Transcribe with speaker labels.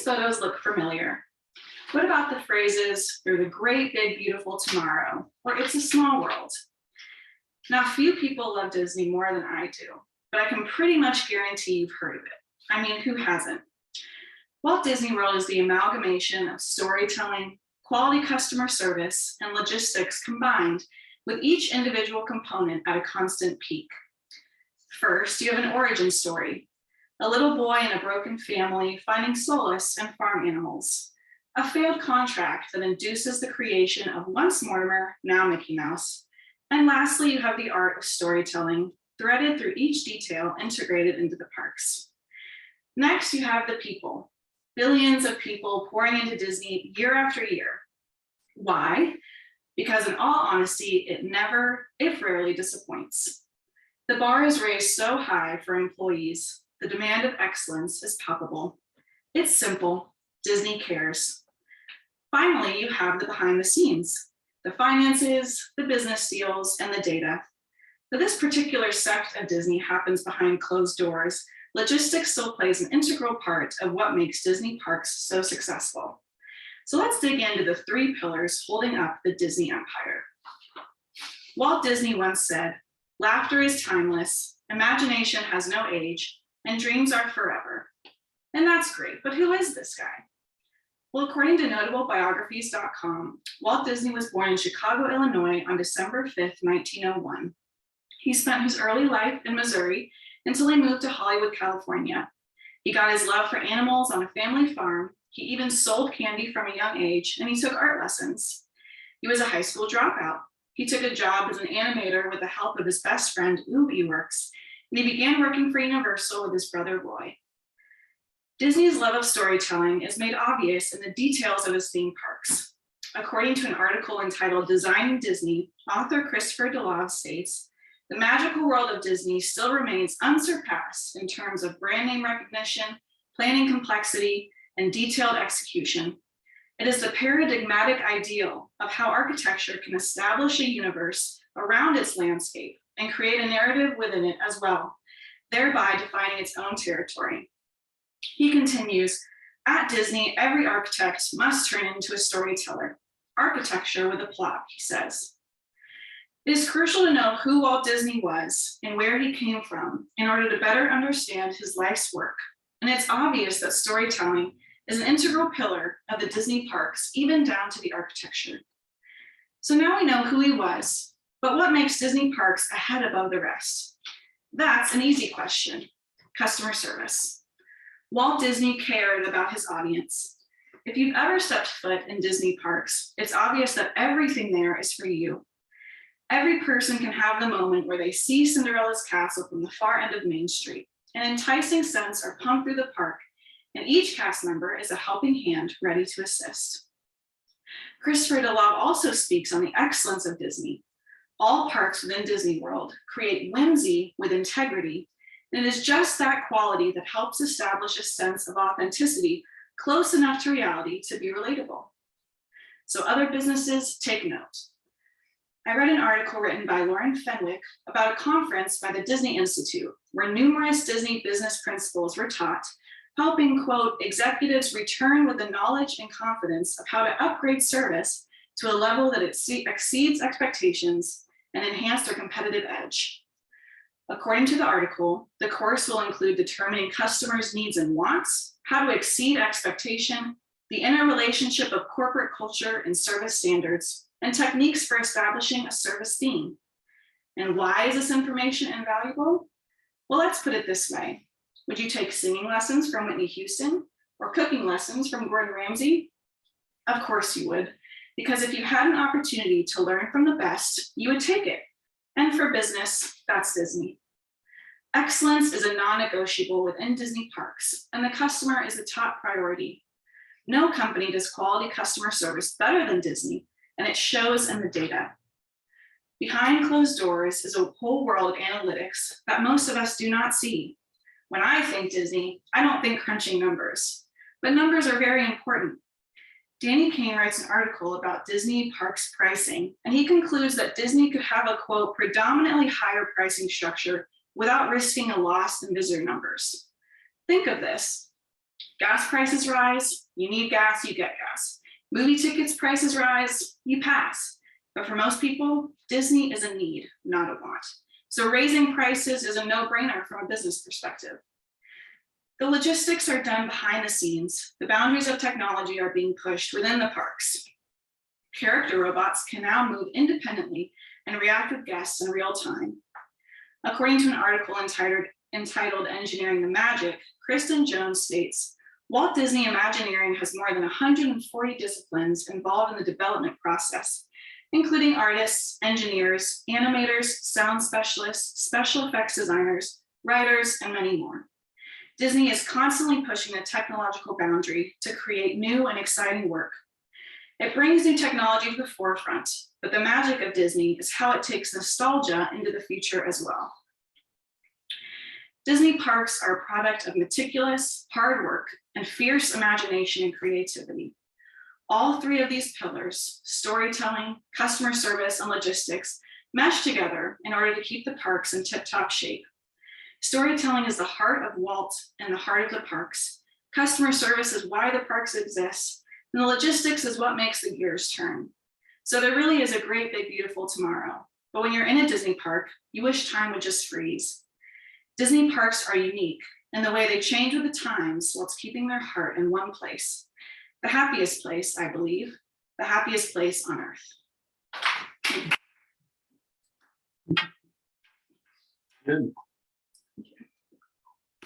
Speaker 1: photos look familiar. What about the phrases, "through the great big beautiful tomorrow," or "it's a small world"? Now, few people love Disney more than I do, but I can pretty much guarantee you've heard of it. I mean, who hasn't? Walt Disney World is the amalgamation of storytelling, quality customer service, and logistics combined, with each individual component at a constant peak. First, you have an origin story, a little boy in a broken family finding solace in farm animals, a failed contract that induces the creation of once Mortimer, now Mickey Mouse, and lastly, you have the art of storytelling threaded through each detail integrated into the parks. Next, you have the people, billions of people pouring into Disney year after year. Why? Because in all honesty, it never, if rarely, disappoints. The bar is raised so high for employees, the demand of excellence is palpable. It's simple, Disney cares. Finally, you have the behind the scenes, the finances, the business deals, and the data. But this particular sect of Disney happens behind closed doors. Logistics still plays an integral part of what makes Disney parks so successful. So let's dig into the three pillars holding up the Disney empire. Walt Disney once said, "Laughter is timeless, imagination has no age, and dreams are forever." And that's great, but who is this guy? Well, according to notablebiographies.com, Walt Disney was born in Chicago, Illinois on December 5th, 1901. He spent his early life in Missouri until he moved to Hollywood, California. He got his love for animals on a family farm. He even sold candy from a young age, and he took art lessons. He was a high school dropout. He took a job as an animator with the help of his best friend, Ube Iwerks, and he began working for Universal with his brother, Roy. Disney's love of storytelling is made obvious in the details of his theme parks. According to an article entitled "Designing Disney," author Christopher DeLove states, "The magical world of Disney still remains unsurpassed in terms of brand name recognition, planning complexity, and detailed execution. It is the paradigmatic ideal of how architecture can establish a universe around its landscape and create a narrative within it as well, thereby defining its own territory." He continues, "At Disney, every architect must turn into a storyteller. Architecture with a plot," he says. It is crucial to know who Walt Disney was and where he came from in order to better understand his life's work. And it's obvious that storytelling is an integral pillar of the Disney parks, even down to the architecture. So now we know who he was, but what makes Disney parks a head above the rest? That's an easy question: customer service. Walt Disney cared about his audience. If you've ever stepped foot in Disney parks, it's obvious that everything there is for you. Every person can have the moment where they see Cinderella's castle from the far end of Main Street. An enticing scents are pumped through the park, and each cast member is a helping hand ready to assist. Christopher DeLove also speaks on the excellence of Disney. All parks within Disney World create whimsy with integrity, and it is just that quality that helps establish a sense of authenticity close enough to reality to be relatable. So other businesses, take note. I read an article written by Lauren Fenwick about a conference by the Disney Institute, where numerous Disney business principles were taught, helping, quote, executives return with the knowledge and confidence of how to upgrade service to a level that exceeds expectations and enhance their competitive edge. According to the article, the course will include determining customers' needs and wants, how to exceed expectation, the interrelationship of corporate culture and service standards, and techniques for establishing a service theme. And why is this information invaluable? Well, let's put it this way. Would you take singing lessons from Whitney Houston or cooking lessons from Gordon Ramsay? Of course you would, because if you had an opportunity to learn from the best, you would take it. And for business, that's Disney. Excellence is a non-negotiable within Disney parks, and the customer is the top priority. No company does quality customer service better than Disney, and it shows in the data. Behind closed doors is a whole world of analytics that most of us do not see. When I think Disney, I don't think crunching numbers, but numbers are very important. Danny Kane writes an article about Disney parks pricing, and he concludes that Disney could have a, quote, predominantly higher pricing structure without risking a loss in visitor numbers. Think of this. Gas prices rise, you need gas, you get gas. Movie tickets prices rise, you pass. But for most people, Disney is a need, not a want. So raising prices is a no-brainer from a business perspective. The logistics are done behind the scenes. The boundaries of technology are being pushed within the parks. Character robots can now move independently and react with guests in real time. According to an article entitled Engineering the Magic, Kristen Jones states, Walt Disney Imagineering has more than 140 disciplines involved in the development process, including artists, engineers, animators, sound specialists, special effects designers, writers, and many more. Disney is constantly pushing the technological boundary to create new and exciting work. It brings new technology to the forefront, but the magic of Disney is how it takes nostalgia into the future as well. Disney parks are a product of meticulous, hard work, and fierce imagination and creativity. All three of these pillars, storytelling, customer service, and logistics, mesh together in order to keep the parks in tip-top shape. Storytelling is the heart of Walt and the heart of the parks. Customer service is why the parks exist, and the logistics is what makes the gears turn. So there really is a great, big, beautiful tomorrow. But when you're in a Disney park, you wish time would just freeze. Disney parks are unique in the way they change with the times while it's keeping their heart in one place. The happiest place, I believe, the happiest place on earth.
Speaker 2: Good.